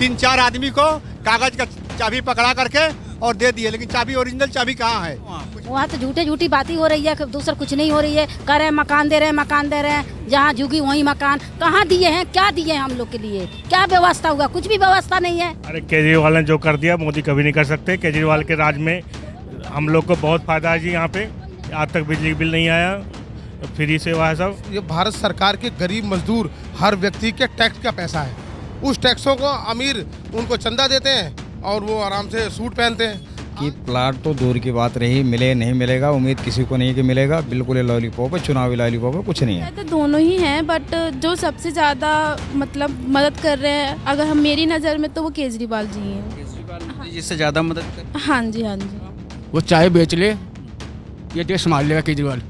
3-4 आदमी को कागज का चाबी पकड़ा करके और दे दिए, लेकिन चाबी ओरिजिनल चाबी कहाँ है? वहाँ तो झूठी बातें हो रही है, दूसरा कुछ नहीं हो रही है। कह रहे हैं मकान दे रहे हैं, जहाँ झुकी वहीं मकान। कहाँ दिए हैं, क्या दिए हैं हम लोग के लिए? क्या व्यवस्था हुआ? कुछ भी व्यवस्था नहीं है। अरे केजरीवाल ने जो कर दिया मोदी कभी नहीं कर सकते। केजरीवाल के राज में हम लोग को बहुत फायदा है जी। यहाँ पे आज तक बिजली बिल नहीं आया, फ्री सेवा है सब। ये भारत सरकार के गरीब मजदूर हर व्यक्ति के टैक्स का पैसा है। उस टैक्सों को अमीर उनको चंदा देते हैं और वो आराम से सूट पहनते हैं। कि प्लाट तो दूर की बात रही, मिले नहीं मिलेगा, उम्मीद किसी को नहीं कि मिलेगा। बिल्कुल ये लॉलीपॉप है, चुनावी लॉलीपॉप है, कुछ नहीं है। तो दोनों ही हैं, बट जो सबसे ज़्यादा मतलब मदद कर रहे हैं अगर हम मेरी नज़र में तो वो केजरीवाल जी हैं। केजरीवाल जिससे ज़्यादा मदद कर। हाँ जी, हाँ जी। वो चाय बेच ले, ये देश संभाल लेगा केजरीवाल।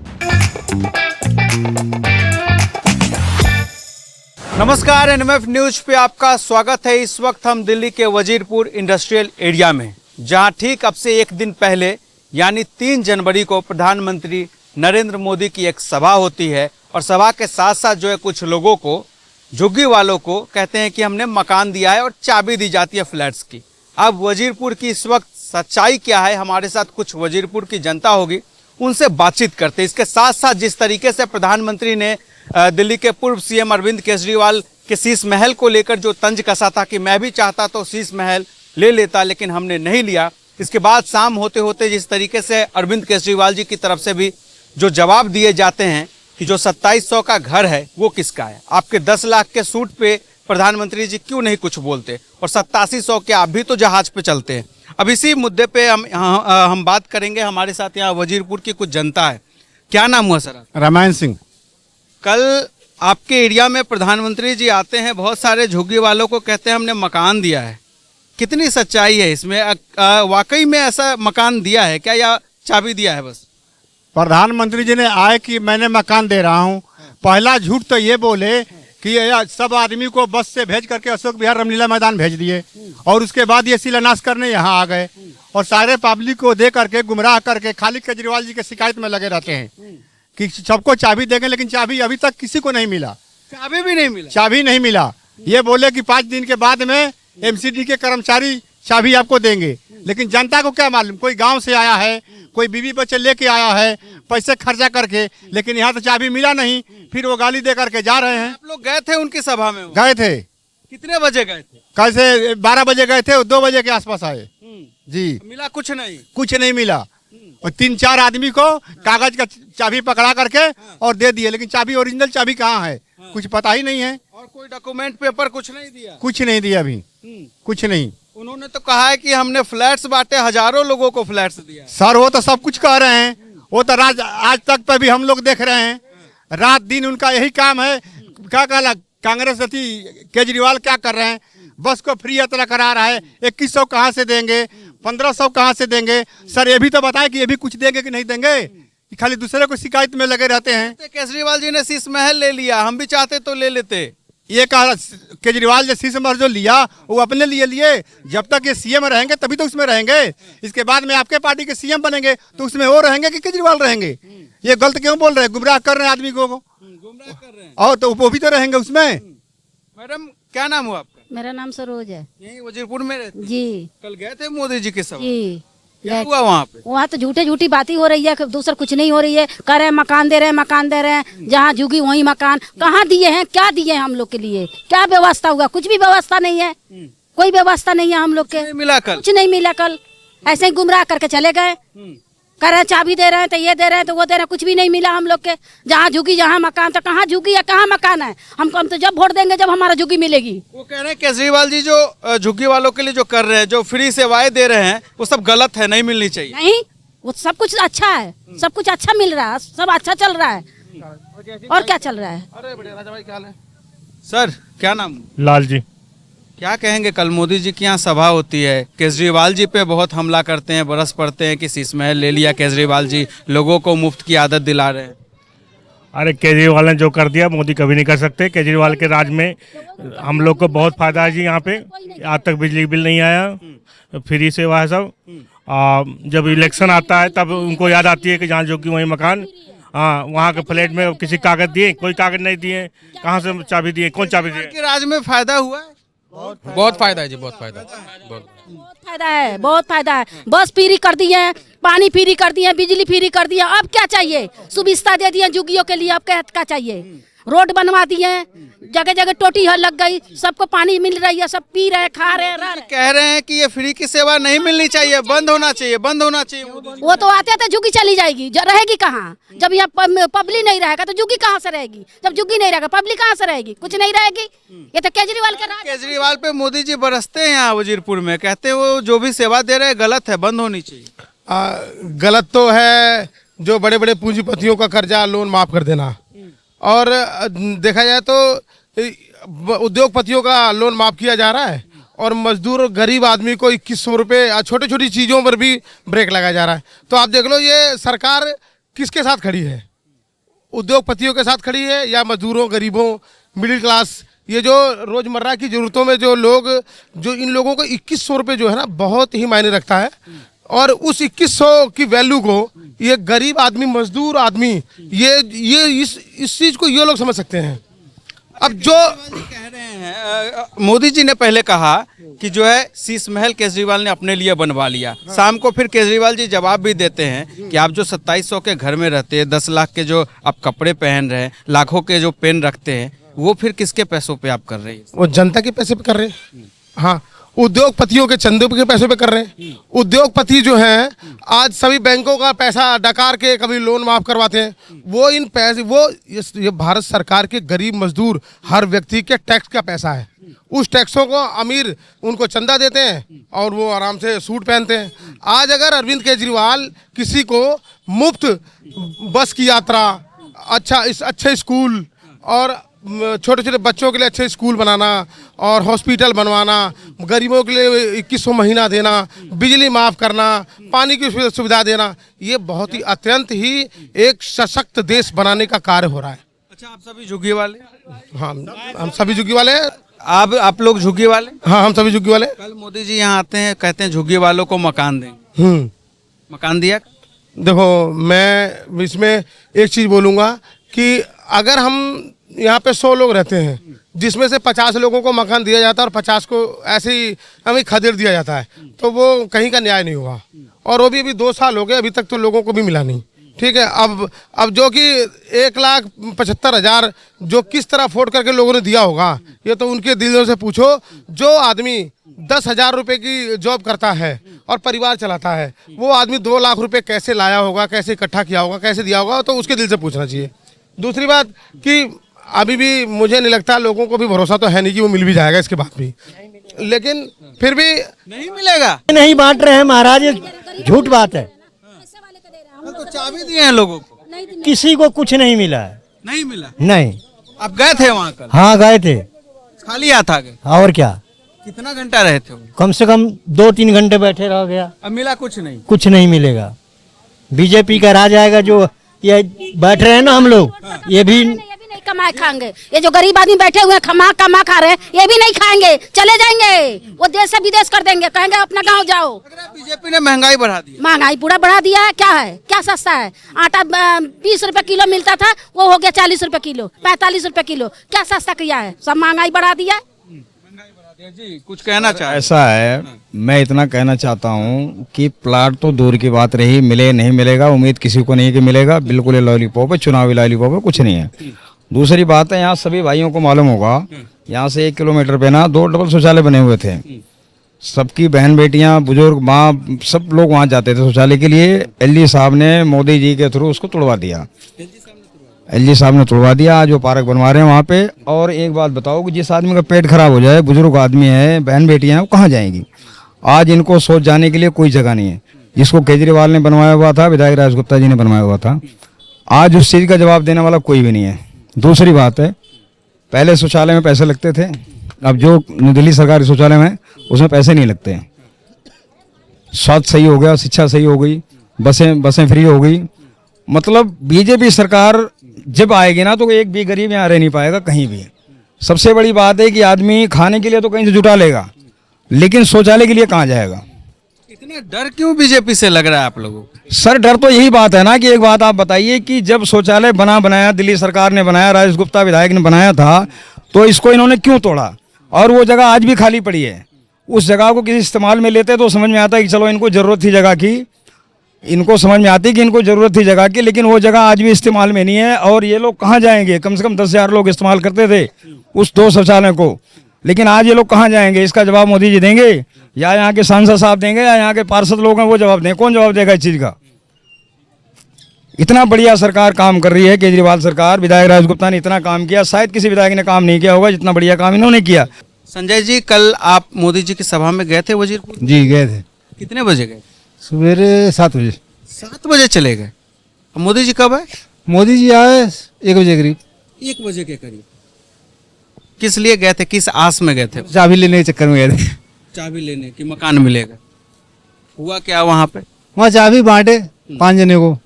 नमस्कार, एनएमएफ न्यूज पे आपका स्वागत है। इस वक्त हम दिल्ली के वजीरपुर इंडस्ट्रियल एरिया में, जहां ठीक अब से एक दिन पहले यानी 3 जनवरी को प्रधानमंत्री नरेंद्र मोदी की एक सभा होती है और सभा के साथ साथ जो है कुछ लोगों को, झुग्गी वालों को कहते हैं कि हमने मकान दिया है और चाबी दी जाती है फ्लैट्स की। अब वजीरपुर की इस वक्त सच्चाई क्या है, हमारे साथ कुछ वजीरपुर की जनता होगी, उनसे बातचीत करते हैं। इसके साथ साथ जिस तरीके से प्रधानमंत्री ने दिल्ली के पूर्व सीएम अरविंद केजरीवाल के शीश महल को लेकर जो तंज कसा था कि मैं भी चाहता तो शीश महल ले लेता लेकिन हमने नहीं लिया, इसके बाद शाम होते होते जिस तरीके से अरविंद केजरीवाल जी की तरफ से भी जो जवाब दिए जाते हैं कि जो 2700 का घर है वो किसका है, आपके 10 लाख के सूट पे प्रधानमंत्री जी क्यों नहीं कुछ बोलते, और 8700 के आप भी तो जहाज पे चलते हैं। अब इसी मुद्दे पे हम बात करेंगे। हमारे साथ यहाँ वजीरपुर की कुछ जनता है। क्या नाम हुआ सर? रामायण सिंह। कल आपके एरिया में प्रधानमंत्री जी आते हैं, बहुत सारे झुग्गी वालों को कहते हैं हमने मकान दिया है, कितनी सच्चाई है इसमें? वाकई में ऐसा मकान दिया है क्या या चाबी दिया है बस? प्रधानमंत्री जी ने आए कि मैंने मकान दे रहा हूँ। पहला झूठ तो ये बोले कि ये सब आदमी को बस से भेज करके अशोक विहार रामलीला मैदान भेज दिए और उसके बाद ये शिलान्यास करने यहाँ आ गए और सारे पब्लिक को दे करके गुमराह करके खाली केजरीवाल जी के शिकायत में लगे रहते हैं कि सबको चाबी देंगे, लेकिन चाबी अभी तक किसी को नहीं मिला। चाबी भी नहीं मिला? चाबी नहीं मिला। ये बोले कि 5 दिन के बाद में एमसीडी के कर्मचारी चाबी आपको देंगे, लेकिन जनता को क्या मालूम? कोई गांव से आया है, कोई बीवी बच्चे लेके आया है पैसे खर्चा करके, लेकिन यहाँ तो चाबी मिला नहीं। फिर वो गाली दे करके जा रहे हैं। आप लोग गए थे उनकी सभा में? गए थे। कितने बजे गए थे? कल से 12 बजे गए थे और 2 बजे के आसपास आए जी। मिला कुछ नहीं? कुछ नहीं मिला। और 3-4 आदमी को कागज का चाबी पकड़ा करके और दे दिए, लेकिन चाबी ओरिजिनल चाबी कहाँ है? कुछ पता ही नहीं है। और कोई डॉक्यूमेंट पेपर कुछ नहीं दिया? कुछ नहीं दिया अभी, कुछ नहीं। उन्होंने तो कहा है कि हमने फ्लैट्स बांटे, हजारों लोगों को फ्लैट्स दिया। सर वो तो सब कुछ कह रहे हैं, वो तो आज तक पे भी हम लोग देख रहे हैं, रात दिन उनका यही काम है। क्या कहला कांग्रेस अति केजरीवाल क्या कर रहे हैं? बस को फ्री यात्रा करा रहा है। 2100 कहाँ से देंगे? 1500 कहाँ से देंगे? सर ये भी तो बताए कि ये भी कुछ देंगे कि नहीं देंगे? खाली दूसरे को शिकायत में लगे रहते हैं। केजरीवाल जी ने शीश महल ले लिया, हम भी चाहते तो ले लेते। ये कहा केजरीवाल ने शीश महल जो लिया वो अपने लिए लिए। जब तक ये सीएम रहेंगे तभी तो उसमें रहेंगे। इसके बाद में आपके पार्टी के सीएम बनेंगे तो उसमें वो रहेंगे कि केजरीवाल रहेंगे? ये गलत क्यों बोल रहे हैं? गुमराह कर रहे हैं आदमी को, गुमराह कर रहे हैं। और तो वो भी तो रहेंगे उसमें। मैडम क्या नाम हुआ आपका? मेरा नाम सरोज है। यही वजीरपुर में रहती? जी। कल गए थे मोदी जी की सभा? जी। क्या हुआ वहाँ पे? वहाँ तो झूठी बातें हो रही है, दूसरा कुछ नहीं हो रही है। कह रहे हैं मकान दे रहे हैं, जहाँ झुकी वहीं मकान। कहाँ दिए हैं, क्या दिए हैं हम लोग के लिए? क्या व्यवस्था हुआ? कुछ भी व्यवस्था नहीं है। कोई व्यवस्था नहीं है हम लोग के। मिला कल? कुछ नहीं मिला कल। ऐसे ही गुमराह करके चले गए। कह रहे हैं चाबी दे रहे हैं तो ये दे रहे हैं तो वो दे रहे हैं, कुछ भी नहीं मिला हम लोग के। जहाँ झुकी जहाँ मकान, तो कहाँ झुकी है कहाँ मकान है? हम तो जब वोट देंगे जब हमारा झुकी मिलेगी। वो कह रहे हैं केजरीवाल जी जो झुग्गी वालों के लिए जो कर रहे हैं, जो फ्री सेवाएं दे रहे हैं, वो सब गलत है, नहीं मिलनी चाहिए। नहीं, वो सब कुछ अच्छा है, सब कुछ अच्छा मिल रहा है, सब अच्छा चल रहा है। और क्या चल रहा है? अरे बढ़िया। राजा भाई क्या हाल है? सर क्या नाम? लाल जी। क्या कहेंगे? कल मोदी जी की यहाँ सभा होती है, केजरीवाल जी पे बहुत हमला करते हैं, बरस पड़ते हैं कि शीश महल ले लिया केजरीवाल जी, लोगों को मुफ्त की आदत दिला रहे हैं। अरे केजरीवाल ने जो कर दिया मोदी कभी नहीं कर सकते। केजरीवाल के राज में हम लोग को बहुत फायदा है जी। यहाँ पे आज तक बिजली बिल नहीं आया, फ्री सेवा है सब। जब इलेक्शन आता है तब उनको याद आती है कि जहाँ जो कि वहीं मकान। हाँ, वहाँ के फ्लैट में किसी कागज दिए? कोई कागज नहीं दिए। कहाँ से चाबी दिए? कौन चाबी दिए? के राज में फायदा हुआ है? बहुत फायदा है जी, बहुत फायदा बहुत। बहुत फायदा है, बहुत फायदा है। बस फ्री कर दिए हैं, पानी फ्री कर दिए हैं, बिजली फ्री कर दिए हैं। अब क्या चाहिए? सुविधा दे दिए जुगियों के लिए, अब क्या चाहिए? रोड बनवा दिए हैं, जगह जगह टोटी हर लग गई, सबको पानी मिल रही है, सब पी रहे हैं, खा रहे हैं, रह रहे हैं। कह रहे हैं कि ये फ्री की सेवा नहीं मिलनी चाहिए, बंद होना चाहिए, बंद होना चाहिए। वो तो आते थे झुग्गी चली जाएगी, रहेगी कहाँ? जब यहाँ पब्लिक नहीं रहेगा तो झुग्गी कहाँ से रहेगी? जब झुग्गी नहीं रहेगा पब्लिक कहाँ से रहेगी? कुछ नहीं रहेगी। ये तो केजरीवाल का राज। केजरीवाल पे मोदी जी बरसते हैं यहाँ वजीरपुर में, कहते हैं वो जो भी सेवा दे रहे हैं गलत है, बंद होनी चाहिए। गलत तो है जो बड़े बड़े पूंजीपतियों का कर्जा लोन माफ कर देना, और देखा जाए तो उद्योगपतियों का लोन माफ किया जा रहा है, और मजदूर और गरीब आदमी को 2100 रुपये छोटी छोटी चीज़ों पर भी ब्रेक लगाया जा रहा है। तो आप देख लो ये सरकार किसके साथ खड़ी है? उद्योगपतियों के साथ खड़ी है या मजदूरों, गरीबों, मिडिल क्लास? ये जो रोज़मर्रा की ज़रूरतों में जो लोग, जो इन लोगों को 2100 रुपये जो है ना बहुत ही मायने रखता है, और उस 2100 की वैल्यू को ये गरीब आदमी, मजदूर आदमी, ये इस चीज़ को ये लोग समझ सकते हैं। अब जो कह रहे हैं, मोदी जी ने पहले कहा कि जो है शीश महल केजरीवाल ने अपने लिए बनवा लिया। शाम को फिर केजरीवाल जी जवाब भी देते हैं कि आप जो 2700 के घर में रहते हैं, 10 लाख के जो आप कपड़े पहन रहे हैं, लाखों के जो पेन रखते हैं, वो फिर किसके पैसों पे आप कर रहे हैं? वो जनता के पैसे पे कर रहे हैं। हाँ, उद्योगपतियों के चंदे के पैसे पे कर रहे हैं। उद्योगपति जो हैं आज सभी बैंकों का पैसा डकार के कभी लोन माफ करवाते हैं। वो इन पैसे, वो ये भारत सरकार के गरीब मजदूर हर व्यक्ति के टैक्स का पैसा है। उस टैक्सों को अमीर उनको चंदा देते हैं और वो आराम से सूट पहनते हैं। आज अगर अरविंद केजरीवाल किसी को मुफ्त बस की यात्रा, अच्छे स्कूल और छोटे छोटे बच्चों के लिए अच्छे स्कूल बनाना और हॉस्पिटल बनवाना, गरीबों के लिए 2100 महीना देना, बिजली माफ़ करना, पानी की सुविधा देना, ये बहुत ही अत्यंत ही एक सशक्त देश बनाने का कार्य हो रहा है। अच्छा, आप सभी झुग्गी वाले? हाँ, हम सभी झुग्गी वाले हैं। आप लोग झुग्गी वाले? हाँ, हम सभी झुग्गी वाले। कल मोदी जी यहाँ आते हैं, कहते हैं झुग्गी वालों को मकान दें। मकान दिया? देखो, मैं इसमें एक चीज़ बोलूँगा कि अगर हम यहाँ पे 100 लोग रहते हैं, जिसमें से 50 लोगों को मकान दिया जाता है और 50 को ऐसे ही हमें खदेड़ दिया जाता है, तो वो कहीं का न्याय नहीं होगा। और वो भी अभी 2 साल हो गए, अभी तक तो लोगों को भी मिला नहीं। ठीक है, अब जो कि 1,75,000 जो किस तरह अफोर्ड करके लोगों ने दिया होगा, ये तो उनके दिलों से पूछो। जो आदमी 10,000 रुपये की जॉब करता है और परिवार चलाता है, वो आदमी 2 लाख रुपये कैसे लाया होगा, कैसे इकट्ठा किया होगा, कैसे दिया होगा, तो उसके दिल से पूछना चाहिए। दूसरी बात कि अभी भी मुझे नहीं लगता, लोगों को भी भरोसा तो है नहीं कि वो मिल भी जाएगा इसके बाद भी, लेकिन फिर भी नहीं मिलेगा। नहीं बांट रहे हैं महाराज, झूठ बात है। तो चाबी दिए हैं लोगों को, किसी को कुछ नहीं मिला है। नहीं मिला? नहीं। आप गए थे वहाँ कल? हाँ, गए थे। खाली हाथ आ गए? और क्या, कितना घंटा रहे थे? कम से कम 2-3 घंटे बैठे रह गया। अब मिला कुछ नहीं? कुछ नहीं मिलेगा। बीजेपी का राज आएगा। जो ये बैठ रहे हैं ना हम लोग, ये भी नहीं कमाए खाएंगे। ये जो गरीब आदमी बैठे हुए हैं कमा खा रहे हैं, ये भी नहीं खाएंगे, चले जाएंगे। वो देश से विदेश कर देंगे, कहेंगे अपना गांव जाओ। बीजेपी ने महंगाई बढ़ा दी। महंगाई पूरा बढ़ा दिया है। क्या है, क्या सस्ता है? आटा 20 रुपए किलो मिलता था, वो हो गया 40 रुपए किलो, 45 रुपए किलो। क्या सस्ता किया है? सब महंगाई बढ़ा दिया है। जी, कुछ कहना चाहे? ऐसा है, मैं इतना कहना चाहता हूँ कि प्लाट तो दूर की बात रही, मिले नहीं मिलेगा, उम्मीद किसी को नहीं कि मिलेगा। बिल्कुल ये लॉलीपॉप है, चुनावी लॉलीपॉप है, कुछ नहीं है। दूसरी बात है, यहाँ सभी भाइयों को मालूम होगा, यहाँ से 1 किलोमीटर पे ना 2 डबल शौचालय बने हुए थे। सबकी बहन बेटियाँ, बुजुर्ग, माँ, सब लोग वहाँ जाते थे शौचालय के लिए। एलजी साहब ने मोदी जी के थ्रू उसको तोड़वा दिया। एलजी साहब ने तोड़वा दिया। आज वो पार्क बनवा रहे हैं वहाँ पे। और एक बात बताओ कि जिस आदमी का पेट खराब हो जाए, बुजुर्ग आदमी है, बहन बेटियाँ हैं, वो कहाँ जाएंगी? आज इनको सोच जाने के लिए कोई जगह नहीं है। जिसको केजरीवाल ने बनवाया हुआ था, विधायक राज गुप्ता जी ने बनवाया हुआ था, आज उस चीज़ का जवाब देने वाला कोई भी नहीं है। दूसरी बात है, पहले शौचालय में पैसे लगते थे, अब जो न्यू दिल्ली सरकारी शौचालय में उसमें पैसे नहीं लगते हैं। स्वास्थ्य सही हो गया, शिक्षा सही हो गई, बसें फ्री हो गई। मतलब बीजेपी सरकार जब आएगी ना, तो एक भी गरीब यहाँ रह नहीं पाएगा कहीं भी। सबसे बड़ी बात है कि आदमी खाने के लिए तो कहीं से जुटा लेगा, लेकिन शौचालय के लिए कहाँ जाएगा? इतना डर क्यों बीजेपी से लग रहा है आप लोगों को? सर, डर तो यही बात है ना कि एक बात आप बताइए कि जब शौचालय बनाया दिल्ली सरकार ने बनाया, राजेश गुप्ता विधायक ने बनाया था, तो इसको इन्होंने क्यों तोड़ा? और वो जगह आज भी खाली पड़ी है। उस जगह को किसी इस्तेमाल में लेते तो समझ में आता है कि चलो इनको ज़रूरत थी जगह की, इनको समझ में आती कि इनको ज़रूरत थी जगह की, लेकिन वो जगह आज भी इस्तेमाल में नहीं है। और ये लोग कहाँ जाएंगे? कम से कम 10,000 लोग इस्तेमाल करते थे उस 2 शौचालय को, लेकिन आज ये लोग कहाँ जाएंगे? इसका जवाब मोदी जी देंगे या यहाँ के सांसद साहब देंगे या यहाँ के पार्षद लोग हैं वो जवाब दें? कौन जवाब देगा इस चीज़ का? इतना बढ़िया सरकार काम कर रही है, केजरीवाल सरकार। विधायक राजगुप्ता ने इतना काम किया, शायद किसी विधायक ने काम नहीं किया होगा जितना बढ़िया काम इन्होंने किया। संजय जी, कल आप मोदी जी की सभा में गए थे वजीरपुर? जी गए थे, कितने बजे गए? सवेरे 7 बजे। 7 बजे चले गए। अब मोदी जी कब आए? मोदी जी आए 1 बजे करीब। 1 बजे के करीब। किस लिए गए थे, किस आस में गए थे? चाबी लेने के चक्कर में गए थे। चाबी लेने की, मकान मिलेगा। हुआ क्या वहाँ पे? वहाँ चाबी बांटे 5 जने को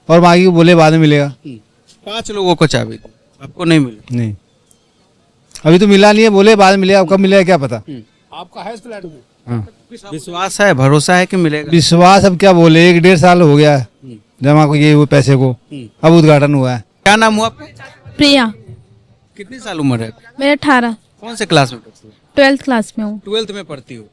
और बाकी को बोले बाद में मिलेगा। 5 लोगों को चाबी दी, आपको नहीं मिली? नहीं, अभी तो मिला नहीं है, बोले बाद में मिलेगा, अब कब मिलेगा क्या पता। आपका है इस फ्लैट में? हाँ। विश्वास है, भरोसा है कि मिलेगा? विश्वास अब क्या बोले, 1-1.5 साल हो गया है जमा को ये वो पैसे को, अब उद्घाटन हुआ है। क्या नाम हुआ आपका? प्रिया। कितनी साल उम्र है? मेरा 18। कौन से क्लास में पढ़ती हो? 12th क्लास में हूँ। 12th में पढ़ती हो।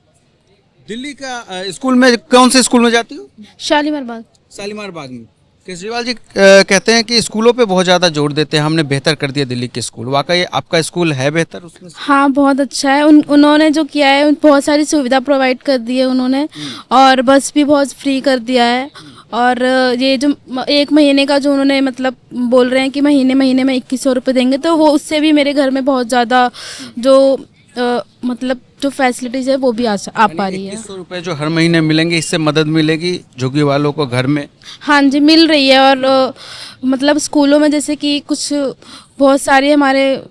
दिल्ली का स्कूल में, कौन से स्कूल में जाती हो? शालीमार बाग। शालीमार बाग में। केजरीवाल जी कहते हैं कि स्कूलों पे बहुत ज़्यादा जोर देते हैं, हमने बेहतर कर दिया दिल्ली के स्कूल। वाकई आपका स्कूल है बेहतर उसमें से? हाँ, बहुत अच्छा है। उन्होंने जो किया है, बहुत सारी सुविधा प्रोवाइड कर दी है उन्होंने, और बस भी बहुत फ्री कर दिया है। और ये जो 1 महीने का जो उन्होंने मतलब बोल रहे हैं कि महीने में 2100 रुपये देंगे, तो वो उससे भी मेरे घर में बहुत ज़्यादा जो मतलब जो फैसिलिटीज़ है वो भी आ पा रही है। 2100 रुपये जो हर महीने मिलेंगे, इससे मदद मिलेगी झुग्गी वालों को घर में? हाँ जी, मिल रही है। और मतलब स्कूलों में जैसे कि कुछ बहुत सारी हमारे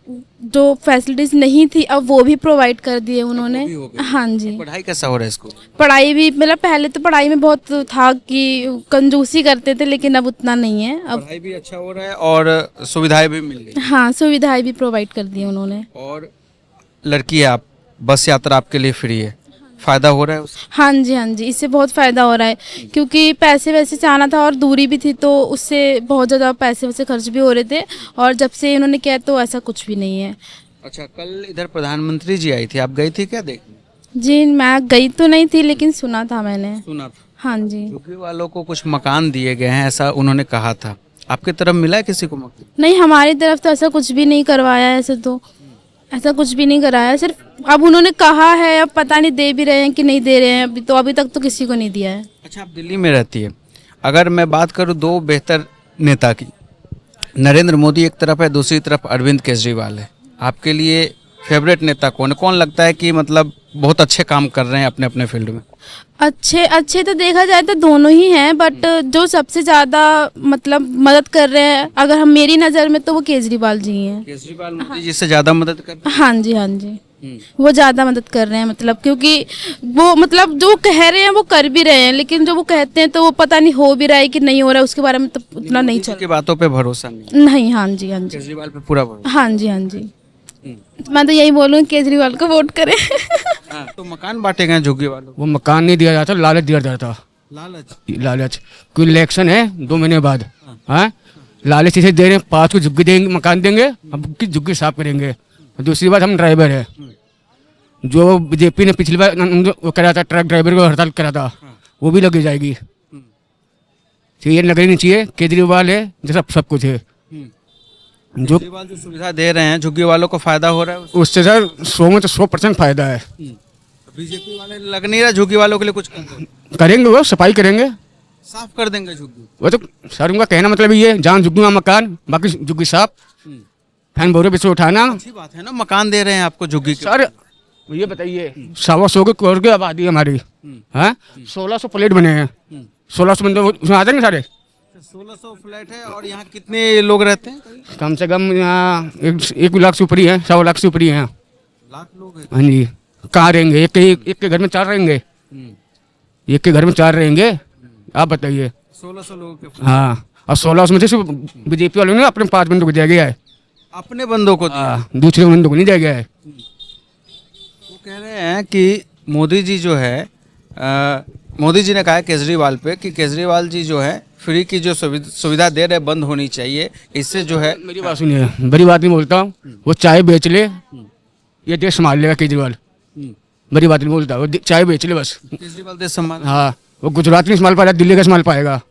जो फैसिलिटीज़ नहीं थी, अब वो भी प्रोवाइड कर दिए उन्होंने। हाँ जी। पढ़ाई कैसा हो रहा है स्कूल? पढ़ाई भी, मतलब पहले तो पढ़ाई में बहुत था कि कंजूसी करते थे, लेकिन अब उतना नहीं है। अब पढ़ाई भी अच्छा हो रहा है और सुविधाएं भी मिल रही हाँ, सुविधाएं भी प्रोवाइड कर दी उन्होंने। और लड़की है आप, बस यात्रा आपके लिए फ्री है, फायदा हो रहा है उससे? हाँ जी, हाँ जी, इससे बहुत फ़ायदा हो रहा है, क्योंकि पैसे वैसे चाहना था और दूरी भी थी, तो उससे बहुत ज़्यादा पैसे वैसे खर्च भी हो रहे थे। और जब से इन्होंने किया तो ऐसा कुछ भी नहीं है। अच्छा, कल इधर प्रधानमंत्री जी आई थी, आप गई थी क्या देखने? जी, मैं गई तो नहीं थी, लेकिन सुना था मैंने। सुना था? हाँ जी। झुग्गी वालों को कुछ मकान दिए गए हैं, ऐसा उन्होंने कहा था। आपकी तरफ मिला है किसी को मकान? नहीं, हमारी तरफ तो ऐसा कुछ भी नहीं करवाया है। ऐसे तो ऐसा कुछ भी नहीं कराया, सिर्फ अब उन्होंने कहा है, अब पता नहीं दे भी रहे हैं कि नहीं दे रहे हैं। अभी तक तो किसी को नहीं दिया है। अच्छा, आप दिल्ली में रहती है, अगर मैं बात करूं 2 बेहतर नेता की, नरेंद्र मोदी एक तरफ है, दूसरी तरफ अरविंद केजरीवाल है, आपके लिए फेवरेट नेता कौन है? कौन लगता है कि मतलब बहुत अच्छे काम कर रहे हैं अपने अपने फील्ड में? अच्छे तो देखा जाए तो दोनों ही हैं, बट जो सबसे ज़्यादा मतलब मदद कर रहे हैं अगर हम मेरी नज़र में, तो वो केजरीवाल जी हैं। केजरीवाल मोदी जी से ज़्यादा मदद कर रहे हैं? हाँ जी, हाँ जी, वो ज़्यादा मदद कर रहे हैं। मतलब क्योंकि वो मतलब जो कह रहे हैं वो कर भी रहे हैं, लेकिन जो वो कहते हैं तो वो पता नहीं हो भी रहा है कि नहीं हो रहा है, उसके बारे में तो उतना नहीं चल। की बातों पे भरोसा नहीं? नहीं, हाँ जी, हाँ जी, केजरीवाल पे पूरा भरोसा? हाँ जी, हाँ जी। मैं तो यही बोलूँ, केजरीवाल को वोट करें। हाँ, तो मकान बांटे गए झुग्गी वालों को? वो मकान नहीं दिया जाता, लालच दिया जाता। लालच कोई इलेक्शन है 2 महीने बाद, हाँ, लालच इसे दे रहे हैं, 5 को झुग्गी देंगे, मकान देंगे, अब की झुग्गी साफ करेंगे। दूसरी बात, हम ड्राइवर है, जो बीजेपी ने पिछली बार वो करा था, ट्रक ड्राइवर को हड़ताल करा था, वो भी लगी जाएगी। तो ये लग नहीं चाहिए, केजरीवाल है जैसा सब कुछ है। जो सुविधा दे रहे हैं झुग्गी वालों को फायदा हो रहा है उससे सर 100 में तो 100% फायदा है। बीजेपी वाले लग नहीं रहा झुग्गी वालों के लिए कुछ करेंगे, वो सफाई करेंगे, साफ कर देंगे झुग्गी। वो तो सर उनका कहना मतलब ये, जहाँ झुग्गी वहाँ मकान, बाकी झुग्गी साफ, फैन बोरे पे से उठाना। अच्छी बात है ना, मकान दे रहे हैं आपको झुग्गी के। सर ये बताइए, 125 करोड़ की आबादी है हमारी, हाँ, 1600 प्लेट बने हैं, 1600 बंदे उसमें आ जाएंगे सारे। 1600 फ्लैट है और यहाँ कितने लोग रहते हैं? कम से कम यहाँ 1 लाख से ऊपर ही है, 100 लाख से ऊपर ही है। लाख लोग हैं? हाँ जी, कहाँ रहेंगे? एक के घर में 4 रहेंगे, एक के घर में 4 रहेंगे, आप बताइए। 1600 लोगों के? हाँ, और 1600 में से सिर्फ बीजेपी वालों ने अपने 5 बंदों को दिया गया है, अपने बंदों को? दूसरे बंदों को नहीं दिया गया है। वो कह रहे हैं कि मोदी जी जो है, मोदी जी ने कहा है केजरीवाल पे कि केजरीवाल जी जो है फ्री की जो सुविधा दे रहे बंद होनी चाहिए, इससे जो है। मेरी बात सुनिए, बड़ी बात नहीं बोलता हूँ, वो चाय बेच ले ये देश संभाल लेगा केजरीवाल। बड़ी बात नहीं बोलता, वो चाय बेच ले बस। केजरीवाल देश संभाल। हाँ, वो गुजरात नहीं संभाल पाएगा, दिल्ली का संभाल पाएगा।